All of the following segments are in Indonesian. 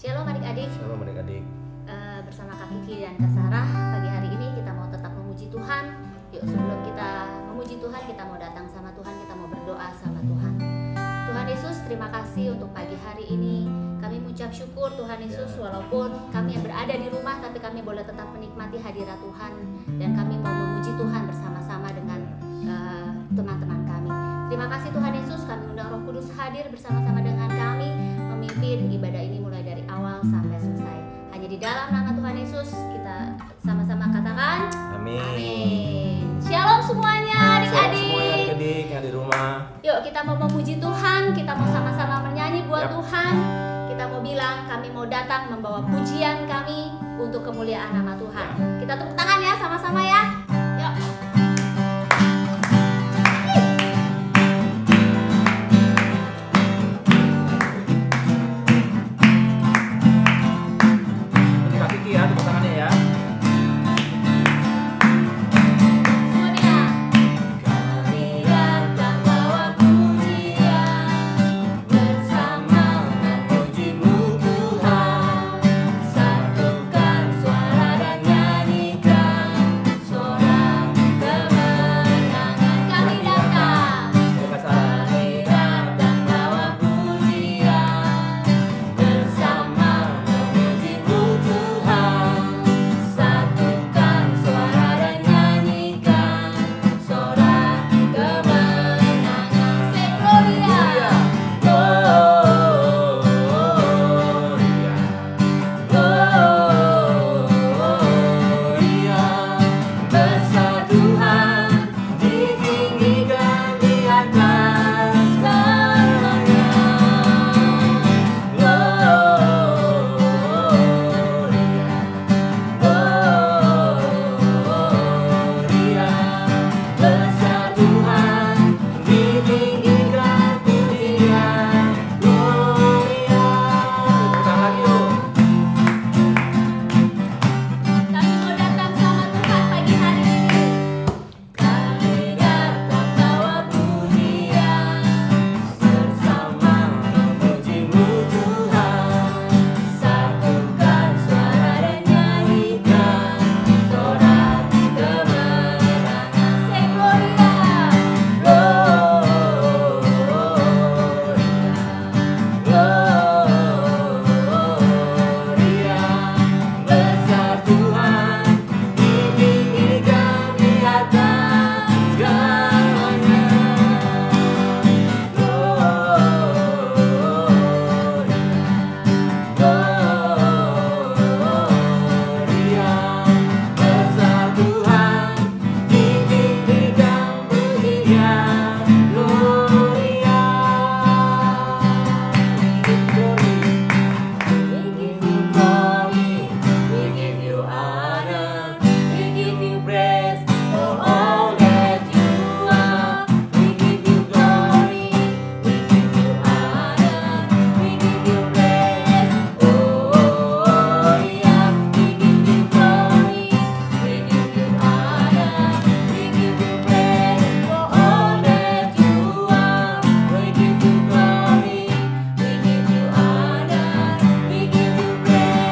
Shalom adik-adik. Shalom adik-adik. Bersama Kak Kiki dan Kak Sarah, pagi hari ini kita mau tetap memuji Tuhan. Yuk, sebelum kita memuji Tuhan, kita mau datang sama Tuhan, kita mau berdoa sama Tuhan. Tuhan Yesus, terima kasih untuk pagi hari ini. Kami mengucap syukur Tuhan Yesus, walaupun kami yang berada di rumah, tapi kami boleh tetap menikmati hadirat Tuhan. Dan kami mau memuji Tuhan bersama-sama dengan teman-teman kami. Terima kasih Tuhan Yesus, kami undang Roh Kudus hadir bersama-sama dengan kami, memimpin ibadah ini mulai dari awal sampai selesai. Hanya di dalam nama Tuhan Yesus kita sama-sama katakan Amin. Amin. Shalom semuanya adik-adik. Shalom semuanya adik-adik yang di rumah. Yuk kita mau memuji Tuhan, kita mau sama-sama menyanyi buat Yap. Tuhan. Kita mau bilang kami mau datang membawa pujian kami untuk kemuliaan nama Tuhan. Kita tepuk tangan ya sama-sama ya. Yuk. Ini Kak Kiki ya, tepuk tangannya ya. Semuanya. Kami datang bawa pujian bersama memuji-Mu Tuhan. Satukan suara dan nyanyikan sorak kemenangan. Kami datang. Terima kasih. Kami datang bawa pujian bersama memuji-Mu Tuhan. Satukan suara dan nyanyikan sorak kemenangan. Say Gloria, Gloria. Besar Tuhan, ditinggikan di atas segalanya. Gloria, besar Tuhan, ditinggikan pujian. Gloria. Tepuk tangan lagi yuk. Kami mau datang sama Tuhan pagi hari ini. Kami datang bawa pujian bersama memuji-Mu Tuhan. Satukan suara dan nyanyikan sorak kemenangan. Say Gloria, Gloria. Besar Tuhan, ditinggikan di atas segalanya. Gloria, besar Tuhan, ditinggikan pujian. Gloria. We give you glory, we give you honor, we give you praise for all that you are. We give you glory, we give you honor, we give you praise. Oh yeah, we give you glory, we give you honor, we give you praise for all that you are. We give you glory, we give you honor, we give you praise.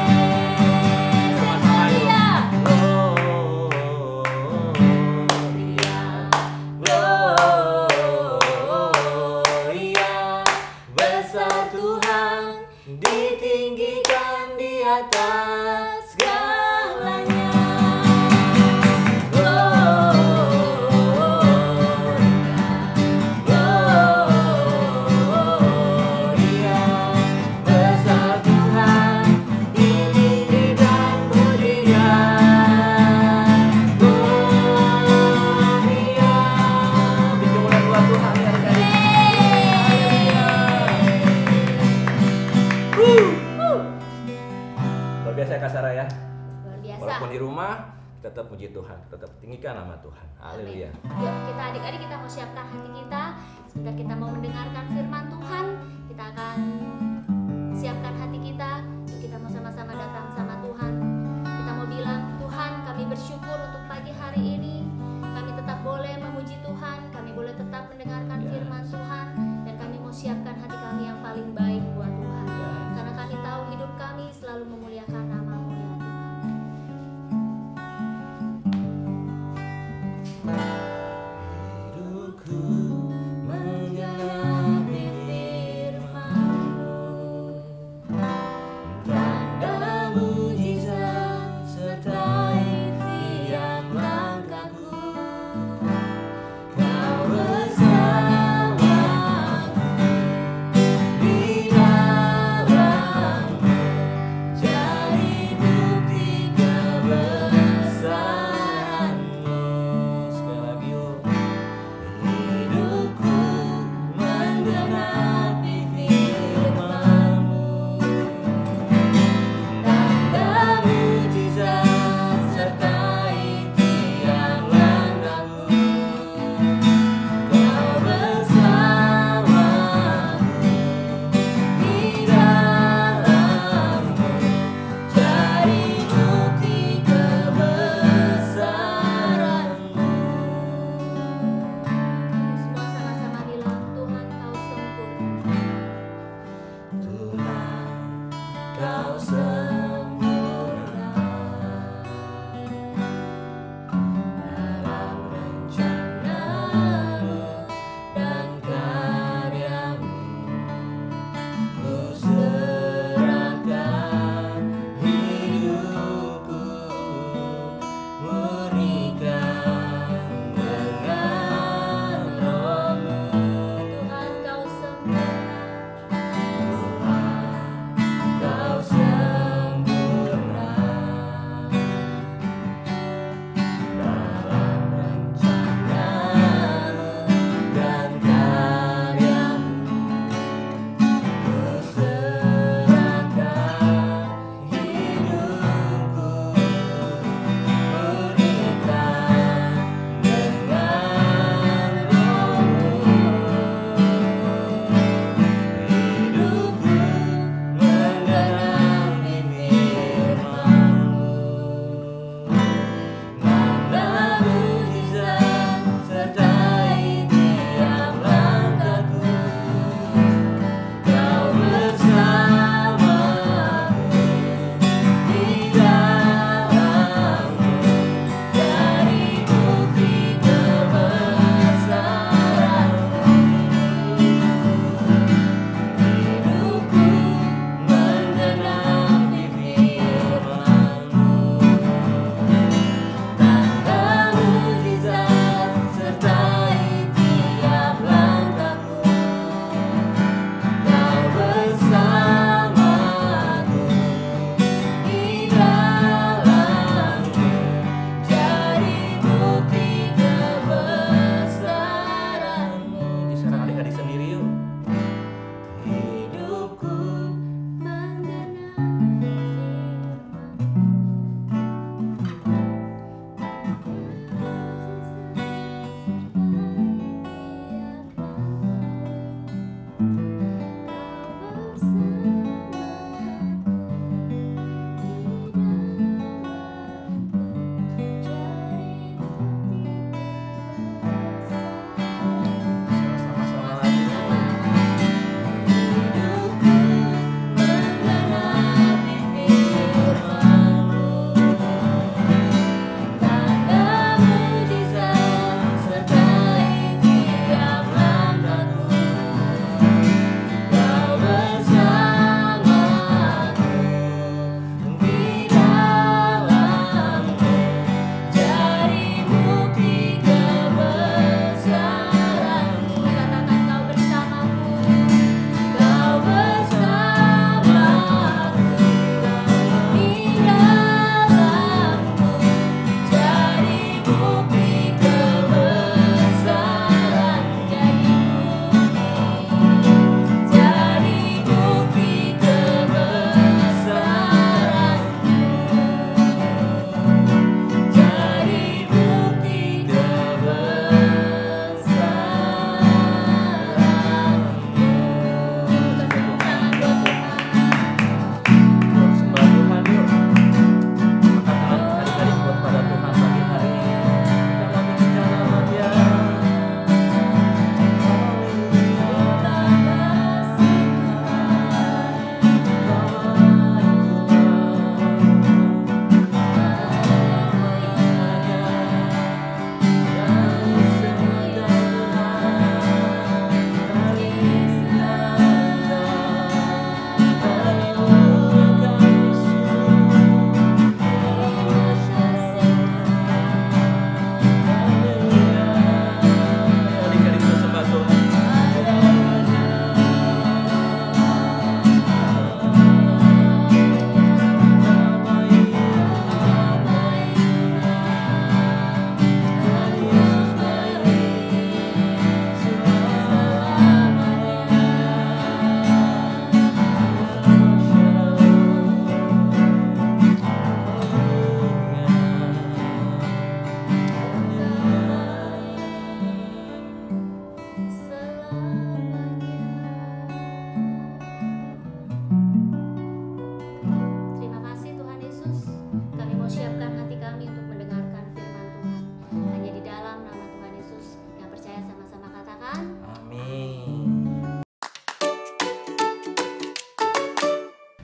Hallelujah. Gloria, besar Tuhan, ditinggikan di atas segalanya. Gloria, besar Tuhan, ditinggikan pujian. Gloria. Puji kemuliaan buat Tuhan ya adik-adik. Luar biasa ya Kak Sarah ya. Luar biasa. Walaupun di rumah tetap puji Tuhan, tetap tinggikan nama Tuhan. Haleluya. Yuk kita adik-adik kita mau siapkan hati kita. Sebentar kita mau mendengarkan firman Tuhan. Kita akan siapkan hati kita. Yuk kita mau sama-sama datang sama Tuhan. Kita mau bilang, Tuhan kami bersyukur untuk pagi hari ini. Kami tetap boleh memuji Tuhan. Kami boleh tetap mendengarkan Yes. firman Tuhan. Dan kami mau siapkan hati kami yang paling baik buat Tuhan. Karena kami tahu hidup kami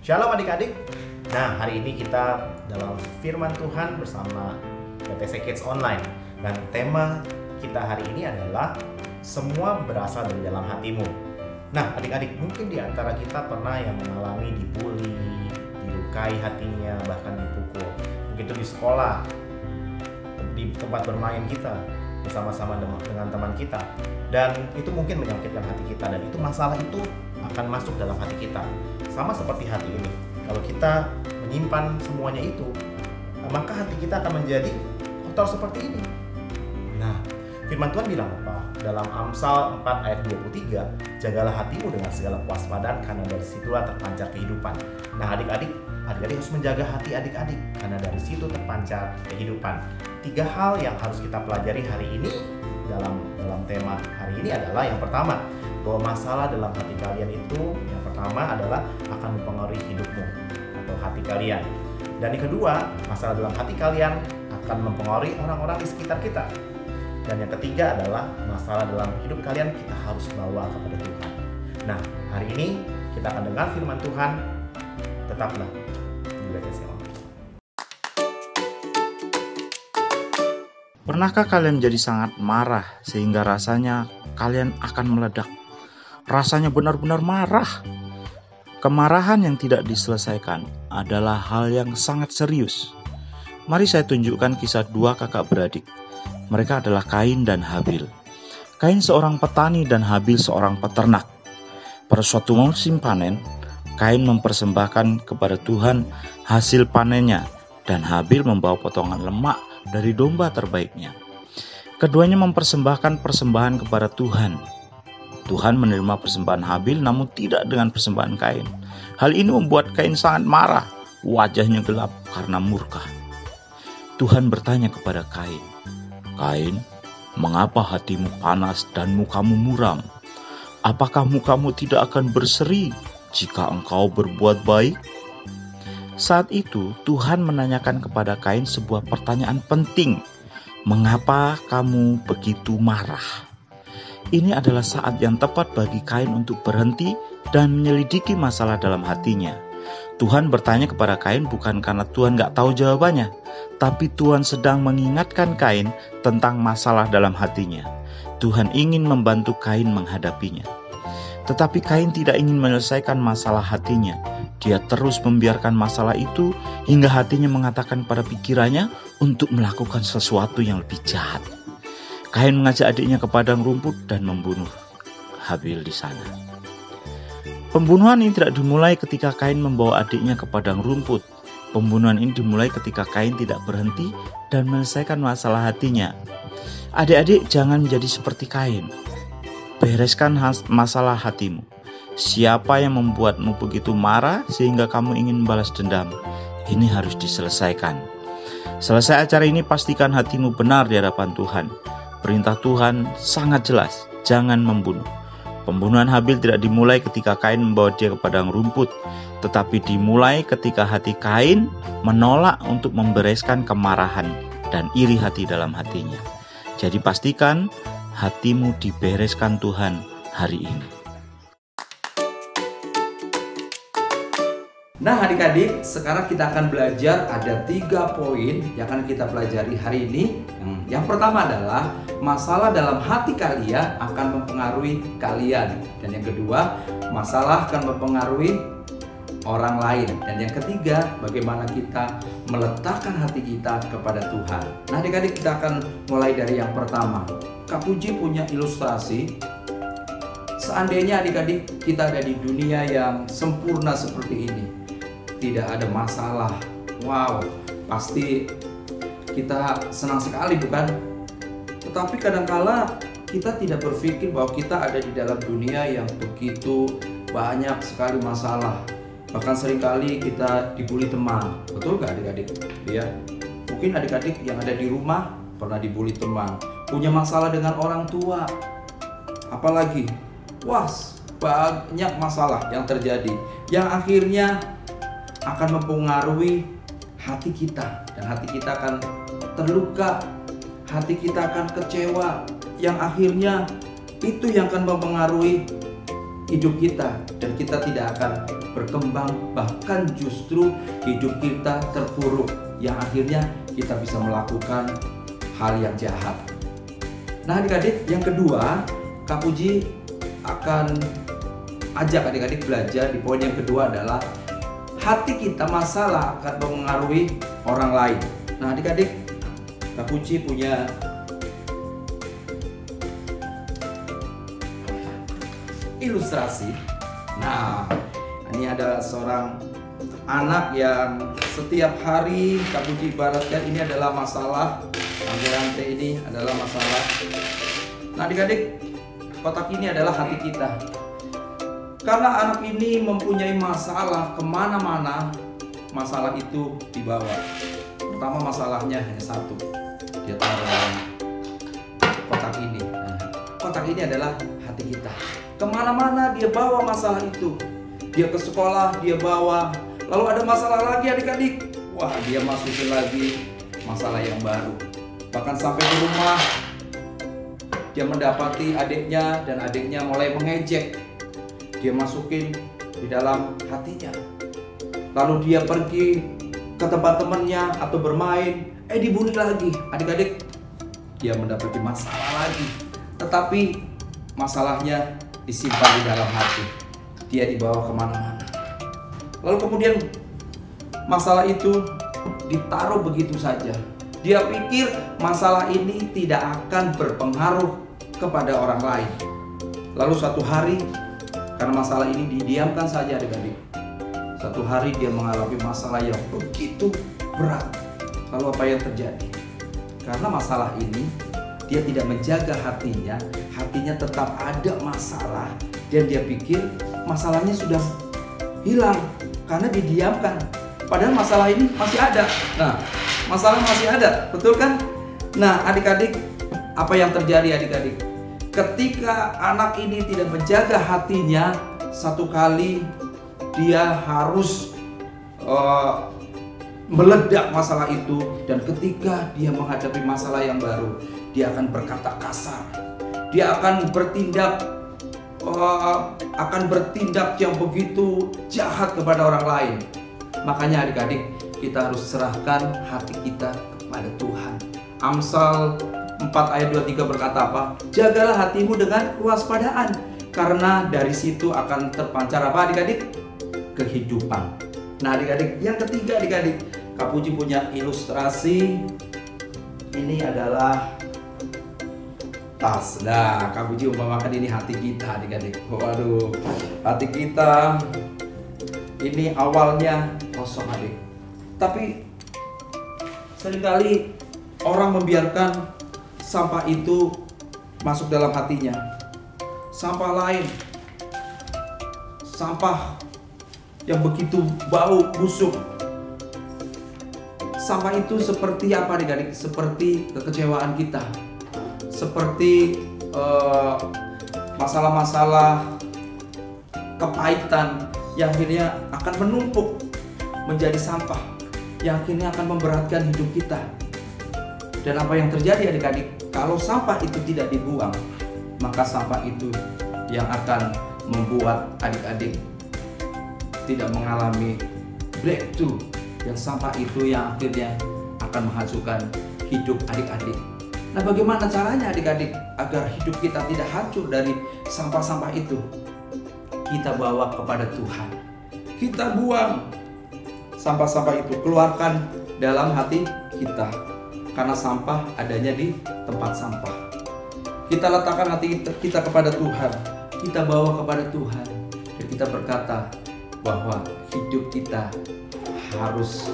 Shalom adik-adik. Nah, hari ini kita dalam firman Tuhan bersama PTC Kids Online. Dan tema kita hari ini adalah semua berasal dari dalam hatimu. Nah, adik-adik, mungkin di antara kita pernah yang mengalami dibully, dilukai hatinya, bahkan dipukul. Begitu di sekolah, di tempat bermain kita, bersama-sama dengan teman kita. Dan itu mungkin menyakitkan hati kita, dan itu masalah itu akan masuk dalam hati kita. Sama seperti hati ini. Kalau kita menyimpan semuanya itu, maka hati kita akan menjadi kotor seperti ini. Nah, firman Tuhan bilang apa? Dalam Amsal 4 ayat 23, jagalah hatimu dengan segala kewaspadaan, karena dari situlah terpancar kehidupan. Nah, adik-adik harus menjaga hati adik-adik, karena dari situ terpancar kehidupan. 3 hal yang harus kita pelajari hari ini dalam tema hari ini adalah yang pertama, bahwa masalah dalam hati kalian itu yang pertama adalah akan mempengaruhi hidupmu atau hati kalian. Dan yang kedua, masalah dalam hati kalian akan mempengaruhi orang-orang di sekitar kita. Dan yang ketiga adalah masalah dalam hidup kalian kita harus bawa kepada Tuhan. Nah, hari ini kita akan dengar firman Tuhan. Tetaplah di BTC Online. Pernahkah kalian menjadi sangat marah sehingga rasanya kalian akan meledak? Rasanya benar-benar marah. Kemarahan yang tidak diselesaikan adalah hal yang sangat serius. Mari saya tunjukkan kisah 2 kakak beradik. Mereka adalah Kain dan Habil. Kain seorang petani dan Habil seorang peternak. Pada suatu musim panen, Kain mempersembahkan kepada Tuhan hasil panennya, dan Habil membawa potongan lemak dari domba terbaiknya. Keduanya mempersembahkan persembahan kepada Tuhan. Tuhan menerima persembahan Habil, namun tidak dengan persembahan Kain. Hal ini membuat Kain sangat marah, wajahnya gelap karena murka. Tuhan bertanya kepada Kain, "Kain, mengapa hatimu panas dan mukamu muram? Apakah mukamu tidak akan berseri jika engkau berbuat baik?" Saat itu Tuhan menanyakan kepada Kain sebuah pertanyaan penting. "Mengapa kamu begitu marah?" Ini adalah saat yang tepat bagi Kain untuk berhenti dan menyelidiki masalah dalam hatinya. Tuhan bertanya kepada Kain bukan karena Tuhan gak tahu jawabannya, tapi Tuhan sedang mengingatkan Kain tentang masalah dalam hatinya. Tuhan ingin membantu Kain menghadapinya. Tetapi Kain tidak ingin menyelesaikan masalah hatinya. Dia terus membiarkan masalah itu hingga hatinya mengatakan pada pikirannya untuk melakukan sesuatu yang lebih jahat. Kain mengajak adiknya ke padang rumput dan membunuh Habil di sana. Pembunuhan ini tidak dimulai ketika Kain membawa adiknya ke padang rumput. Pembunuhan ini dimulai ketika Kain tidak berhenti dan menyelesaikan masalah hatinya. Adik-adik, jangan menjadi seperti Kain. Bereskan masalah hatimu. Siapa yang membuatmu begitu marah sehingga kamu ingin membalas dendam? Ini harus diselesaikan. Selesai acara ini, pastikan hatimu benar di hadapan Tuhan. Perintah Tuhan sangat jelas, jangan membunuh. Pembunuhan Habil tidak dimulai ketika Kain membawa dia ke padang rumput, tetapi dimulai ketika hati Kain menolak untuk membereskan kemarahan dan iri hati dalam hatinya. Jadi pastikan hatimu dibereskan Tuhan hari ini. Nah adik-adik, sekarang kita akan belajar ada 3 poin yang akan kita pelajari hari ini. Yang pertama adalah masalah dalam hati kalian akan mempengaruhi kalian. Dan yang kedua, masalah akan mempengaruhi orang lain. Dan yang ketiga, bagaimana kita meletakkan hati kita kepada Tuhan. Nah adik-adik, kita akan mulai dari yang pertama. Kak Puji punya ilustrasi. Seandainya adik-adik kita ada di dunia yang sempurna seperti ini, tidak ada masalah, wow, pasti kita senang sekali, bukan? Tetapi kadangkala kita tidak berpikir bahwa kita ada di dalam dunia yang begitu banyak sekali masalah. Bahkan seringkali kita dibully teman, betul gak adik-adik? Ya, mungkin adik-adik yang ada di rumah pernah dibully teman, punya masalah dengan orang tua, apalagi, wah, banyak masalah yang terjadi, yang akhirnya akan mempengaruhi hati kita, dan hati kita akan terluka, hati kita akan kecewa, yang akhirnya itu yang akan mempengaruhi hidup kita, dan kita tidak akan berkembang, bahkan justru hidup kita terpuruk yang akhirnya kita bisa melakukan hal yang jahat. Nah adik-adik, yang kedua, Kak Puji akan ajak adik-adik belajar di poin yang kedua adalah hati kita masalah akan mempengaruhi orang lain. Nah adik-adik, Kak Puji punya ilustrasi. Nah, ini adalah seorang anak yang setiap hari Kak Puji ibaratkan ini adalah masalah. Rantai-rantai ini adalah masalah. Nah adik-adik, kotak ini adalah hati kita. Karena anak ini mempunyai masalah kemana-mana, masalah itu dibawa. Pertama masalahnya hanya satu, dia taruh dalam kotak ini. Nah, kotak ini adalah hati kita. Kemana-mana dia bawa masalah itu. Dia ke sekolah, dia bawa. Lalu ada masalah lagi adik-adik. Wah, dia masukin lagi masalah yang baru. Bahkan sampai di rumah, dia mendapati adiknya dan adiknya mulai mengejek. Dia masukin di dalam hatinya. Lalu dia pergi ke tempat temannya atau bermain, dibully lagi. Adik-adik, dia mendapati masalah lagi. Tetapi masalahnya disimpan di dalam hati. Dia dibawa kemana-mana. Lalu kemudian masalah itu ditaruh begitu saja. Dia pikir masalah ini tidak akan berpengaruh kepada orang lain. Lalu suatu hari, karena masalah ini didiamkan saja adik-adik, satu hari dia mengalami masalah yang begitu berat. Lalu apa yang terjadi? Karena masalah ini, dia tidak menjaga hatinya. Hatinya tetap ada masalah. Dan dia pikir masalahnya sudah hilang karena didiamkan. Padahal masalah ini masih ada. Nah, masalah masih ada, betul kan? Nah, adik-adik, apa yang terjadi adik-adik? Ketika anak ini tidak menjaga hatinya, satu kali dia harus meledak masalah itu. Dan ketika dia menghadapi masalah yang baru, dia akan berkata kasar. Dia akan bertindak yang begitu jahat kepada orang lain. Makanya adik-adik, kita harus serahkan hati kita kepada Tuhan. Amsal 4 ayat 23 berkata apa? Jagalah hatimu dengan kewaspadaan, karena dari situ akan terpancar apa adik-adik? Kehidupan. Nah adik-adik, yang ketiga adik-adik, Kak Puji punya ilustrasi. Ini adalah tas. Nah, Kak Puji umpamakan ini hati kita adik-adik. Waduh, hati kita ini awalnya kosong adik. Tapi seringkali orang membiarkan sampah itu masuk dalam hatinya. Sampah lain, sampah yang begitu bau busuk. Sampah itu seperti apa adik-adik? Seperti kekecewaan kita, seperti masalah-masalah kepahitan yang akhirnya akan menumpuk menjadi sampah, yang akhirnya akan memberatkan hidup kita. Dan apa yang terjadi adik-adik? Kalau sampah itu tidak dibuang, maka sampah itu yang akan membuat adik-adik tidak mengalami breakthrough. Yang sampah itu yang akhirnya akan menghancurkan hidup adik-adik. Nah, bagaimana caranya adik-adik agar hidup kita tidak hancur dari sampah-sampah itu? Kita bawa kepada Tuhan. Kita buang sampah-sampah itu, keluarkan dalam hati kita. Karena sampah adanya di tempat sampah. Kita letakkan hati kita kepada Tuhan. Kita bawa kepada Tuhan. Dan kita berkata bahwa hidup kita harus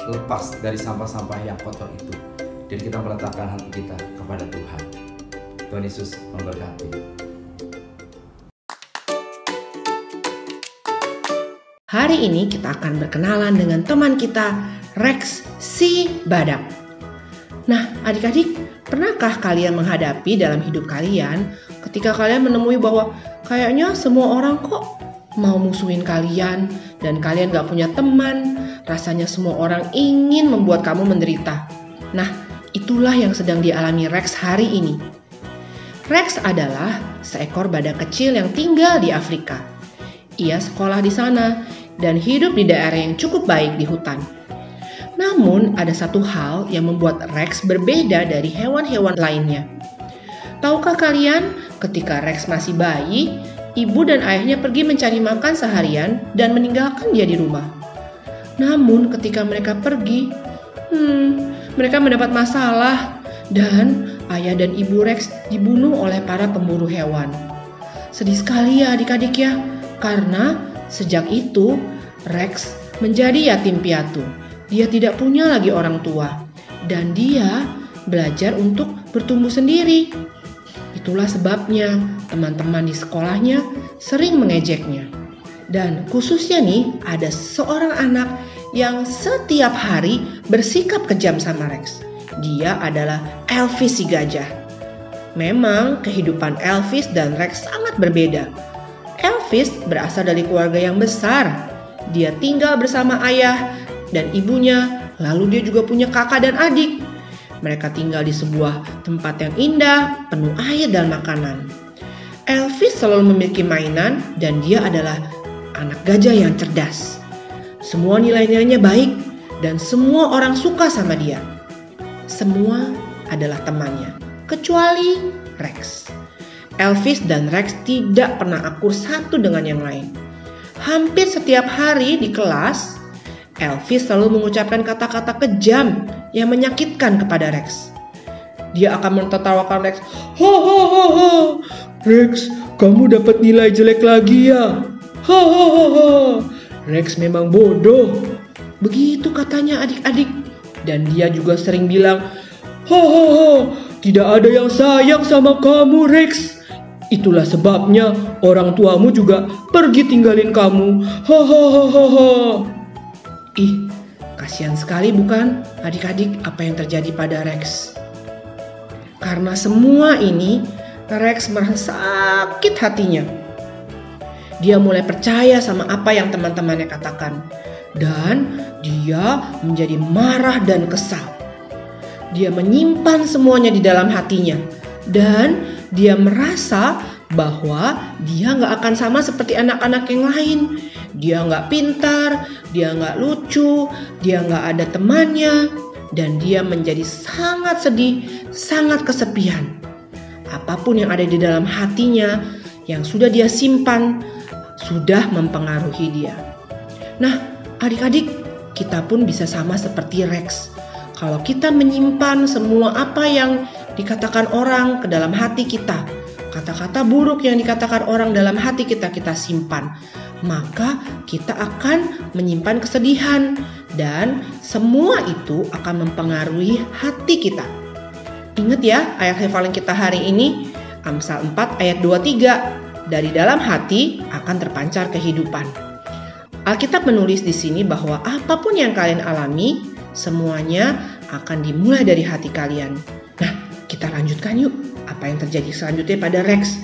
lepas dari sampah-sampah yang kotor itu. Dan kita meletakkan hati kita kepada Tuhan. Tuhan Yesus memberkati. Hari ini kita akan berkenalan dengan teman kita, Rex si Badak. Nah, adik-adik, pernahkah kalian menghadapi dalam hidup kalian ketika kalian menemui bahwa kayaknya semua orang kok mau musuhin kalian dan kalian gak punya teman, rasanya semua orang ingin membuat kamu menderita. Nah, itulah yang sedang dialami Rex hari ini. Rex adalah seekor badak kecil yang tinggal di Afrika. Ia sekolah di sana dan hidup di daerah yang cukup baik di hutan. Namun ada satu hal yang membuat Rex berbeda dari hewan-hewan lainnya. Tahukah kalian, ketika Rex masih bayi, ibu dan ayahnya pergi mencari makan seharian dan meninggalkan dia di rumah. Namun ketika mereka pergi, mereka mendapat masalah dan ayah dan ibu Rex dibunuh oleh para pemburu hewan. Sedih sekali ya adik-adik ya, karena sejak itu Rex menjadi yatim piatu. Dia tidak punya lagi orang tua dan dia belajar untuk bertumbuh sendiri. Itulah sebabnya teman-teman di sekolahnya sering mengejeknya. Dan khususnya nih ada seorang anak yang setiap hari bersikap kejam sama Rex. Dia adalah Elvis si gajah. Memang kehidupan Elvis dan Rex sangat berbeda. Elvis berasal dari keluarga yang besar. Dia tinggal bersama ayah dan ibunya, lalu dia juga punya kakak dan adik. Mereka tinggal di sebuah tempat yang indah, penuh air dan makanan. Elvis selalu memiliki mainan dan dia adalah anak gajah yang cerdas. Semua nilai-nilainya baik dan semua orang suka sama dia. Semua adalah temannya, kecuali Rex. Elvis dan Rex tidak pernah akur satu dengan yang lain. Hampir setiap hari di kelas, Elvis selalu mengucapkan kata-kata kejam yang menyakitkan kepada Rex. Dia akan menertawakan Rex. "Ha ha ha ha. Rex, kamu dapat nilai jelek lagi ya. Ha ha ha ha. Rex memang bodoh." Begitu katanya adik-adik. Dan dia juga sering bilang, "Ha ha ha. Tidak ada yang sayang sama kamu, Rex. Itulah sebabnya orang tuamu juga pergi tinggalin kamu. Ha ha ha ha ha." Ih, kasihan sekali bukan adik-adik apa yang terjadi pada Rex. Karena semua ini, Rex merasa sakit hatinya. Dia mulai percaya sama apa yang teman-temannya katakan. Dan dia menjadi marah dan kesal. Dia menyimpan semuanya di dalam hatinya. Dan dia merasa bahwa dia gak akan sama seperti anak-anak yang lain. Dia gak pintar, dia gak lucu, dia gak ada temannya. Dan dia menjadi sangat sedih, sangat kesepian. Apapun yang ada di dalam hatinya, yang sudah dia simpan, sudah mempengaruhi dia. Nah, adik-adik, kita pun bisa sama seperti Rex. Kalau kita menyimpan semua apa yang dikatakan orang ke dalam hati kita, kata-kata buruk yang dikatakan orang dalam hati kita, kita simpan, maka kita akan menyimpan kesedihan dan semua itu akan mempengaruhi hati kita. Ingat ya ayat hafalan kita hari ini, Amsal 4 ayat 23, dari dalam hati akan terpancar kehidupan. Alkitab menulis di sini bahwa apapun yang kalian alami, semuanya akan dimulai dari hati kalian. Nah, kita lanjutkan yuk apa yang terjadi selanjutnya pada Rex.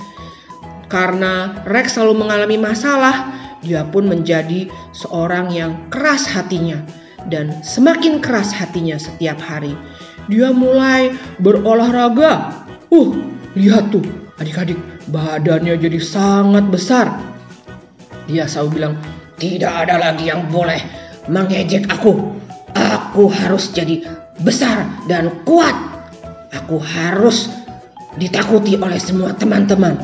Karena Rex selalu mengalami masalah, dia pun menjadi seorang yang keras hatinya. Dan semakin keras hatinya setiap hari. Dia mulai berolahraga. Lihat tuh adik-adik, badannya jadi sangat besar. Dia selalu bilang, "Tidak ada lagi yang boleh mengejek aku. Aku harus jadi besar dan kuat. Aku harus ditakuti oleh semua teman-teman."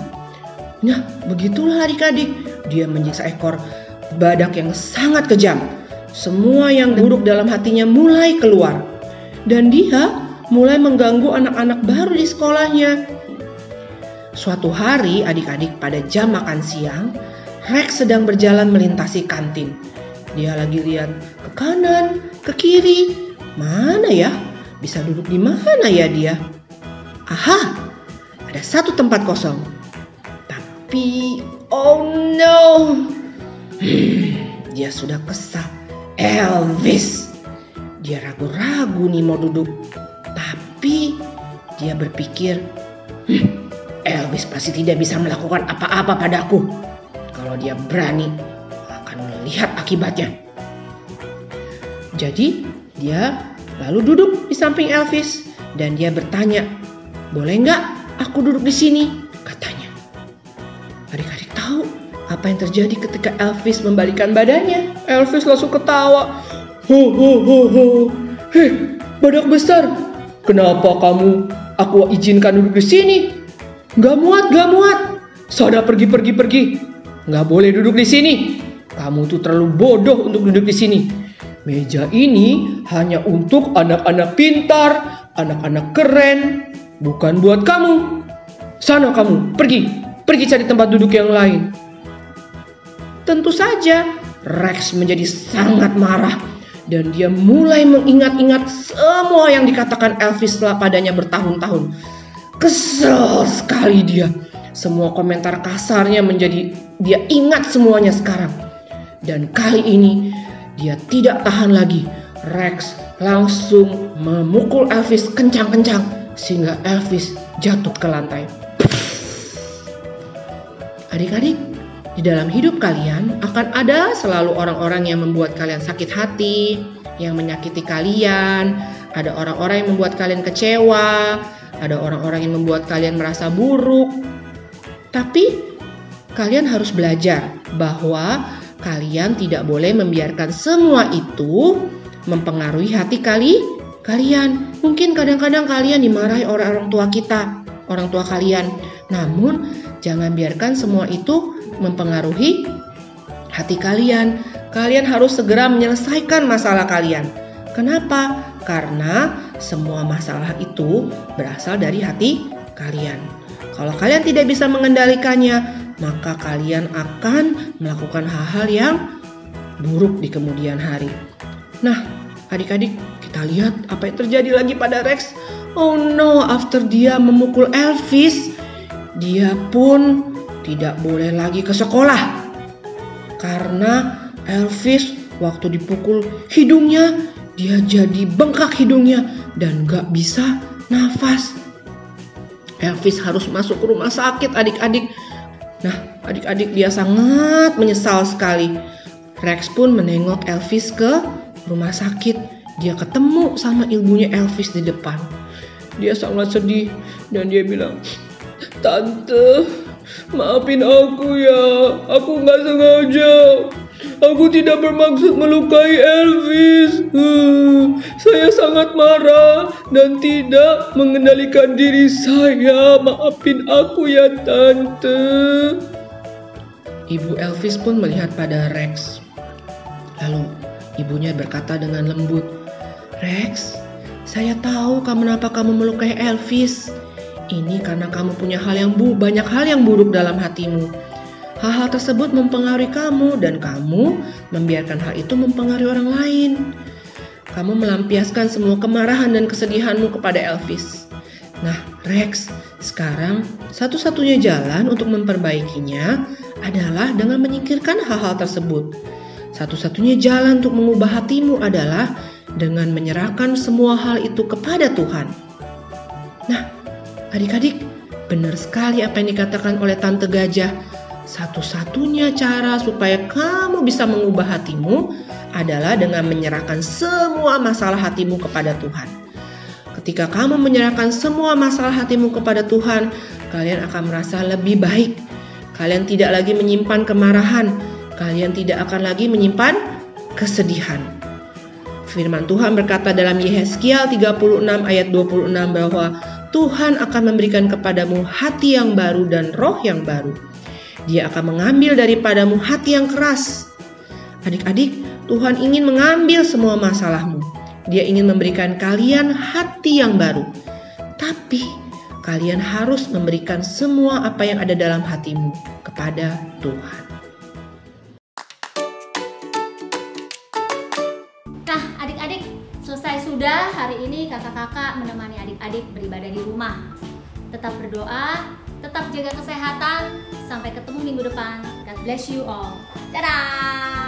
Nah, begitulah adik-adik. Dia menjadi seekor badak yang sangat kejam. Semua yang buruk dalam hatinya mulai keluar. Dan dia mulai mengganggu anak-anak baru di sekolahnya. Suatu hari adik-adik pada jam makan siang, Rex sedang berjalan melintasi kantin. Dia lagi lihat ke kanan, ke kiri. Mana ya? Bisa duduk di mana ya dia? Aha, ada satu tempat kosong. Tapi, oh no. Dia sudah kesal. Elvis. Dia ragu-ragu nih mau duduk. Tapi dia berpikir, Elvis pasti tidak bisa melakukan apa-apa padaku. Kalau dia berani, akan melihat akibatnya. Jadi dia lalu duduk di samping Elvis dan dia bertanya, "Boleh nggak aku duduk di sini, katanya. Adik-adik tahu apa yang terjadi ketika Elvis membalikkan badannya? Elvis langsung ketawa. Ho ho ho ho. Hei, badak besar, kenapa kamu aku izinkan duduk di sini? Gak muat. Sana pergi. Gak boleh duduk di sini. Kamu tuh terlalu bodoh untuk duduk di sini. Meja ini hanya untuk anak-anak pintar, anak-anak keren, bukan buat kamu. Sana kamu, pergi cari tempat duduk yang lain. Tentu saja, Rex menjadi sangat marah dan dia mulai mengingat-ingat semua yang dikatakan Elvis padanya bertahun-tahun. Kesel sekali dia. Semua komentar kasarnya menjadi dia ingat semuanya sekarang. Dan kali ini dia tidak tahan lagi. Rex langsung memukul Elvis kencang-kencang sehingga Elvis jatuh ke lantai. Adik-adik, di dalam hidup kalian akan ada selalu orang-orang yang membuat kalian sakit hati, yang menyakiti kalian. Ada orang-orang yang membuat kalian kecewa, ada orang-orang yang membuat kalian merasa buruk. Tapi kalian harus belajar bahwa kalian tidak boleh membiarkan semua itu mempengaruhi hati kalian. Mungkin kadang-kadang kalian dimarahi oleh orang tua kita, orang tua kalian. Namun jangan biarkan semua itu mempengaruhi hati kalian. Kalian harus segera menyelesaikan masalah kalian. Kenapa? Karena semua masalah itu berasal dari hati kalian. Kalau kalian tidak bisa mengendalikannya, maka kalian akan melakukan hal-hal yang buruk di kemudian hari. Nah, adik-adik, kita lihat apa yang terjadi lagi pada Rex. Oh no, after dia memukul Elvis, dia pun tidak boleh lagi ke sekolah. Karena Elvis waktu dipukul hidungnya, dia jadi bengkak hidungnya dan gak bisa nafas. Elvis harus masuk ke rumah sakit, adik-adik. Nah, adik-adik, dia sangat menyesal sekali. Rex pun menengok Elvis ke rumah sakit. Dia ketemu sama ibunya Elvis di depan. Dia sangat sedih dan dia bilang, "Tante, maafin aku ya, aku gak sengaja. Aku tidak bermaksud melukai Elvis. Saya sangat marah dan tidak mengendalikan diri saya. Maafin aku ya, Tante." Ibu Elvis pun melihat pada Rex. Lalu ibunya berkata dengan lembut, "Rex, saya tahu kenapa kamu melukai Elvis. Ini karena kamu punya banyak hal yang buruk dalam hatimu. Hal-hal tersebut mempengaruhi kamu dan kamu membiarkan hal itu mempengaruhi orang lain. Kamu melampiaskan semua kemarahan dan kesedihanmu kepada Elvis. Nah, Rex, sekarang satu-satunya jalan untuk memperbaikinya adalah dengan menyingkirkan hal-hal tersebut. Satu-satunya jalan untuk mengubah hatimu adalah dengan menyerahkan semua hal itu kepada Tuhan." Nah, adik-adik, benar sekali apa yang dikatakan oleh Tante Gajah. Satu-satunya cara supaya kamu bisa mengubah hatimu adalah dengan menyerahkan semua masalah hatimu kepada Tuhan. Ketika kamu menyerahkan semua masalah hatimu kepada Tuhan, kalian akan merasa lebih baik. Kalian tidak lagi menyimpan kemarahan. Kalian tidak akan lagi menyimpan kesedihan. Firman Tuhan berkata dalam Yehezkiel 36 ayat 26 bahwa Tuhan akan memberikan kepadamu hati yang baru dan roh yang baru. Dia akan mengambil daripadamu hati yang keras. Adik-adik, Tuhan ingin mengambil semua masalahmu. Dia ingin memberikan kalian hati yang baru. Tapi kalian harus memberikan semua apa yang ada dalam hatimu kepada Tuhan. Nah, adik-adik, selesai sudah hari ini kakak-kakak menemani adik-adik beribadah di rumah. Tetap berdoa, tetap jaga kesehatan. Sampai ketemu minggu depan. God bless you all. Dadah!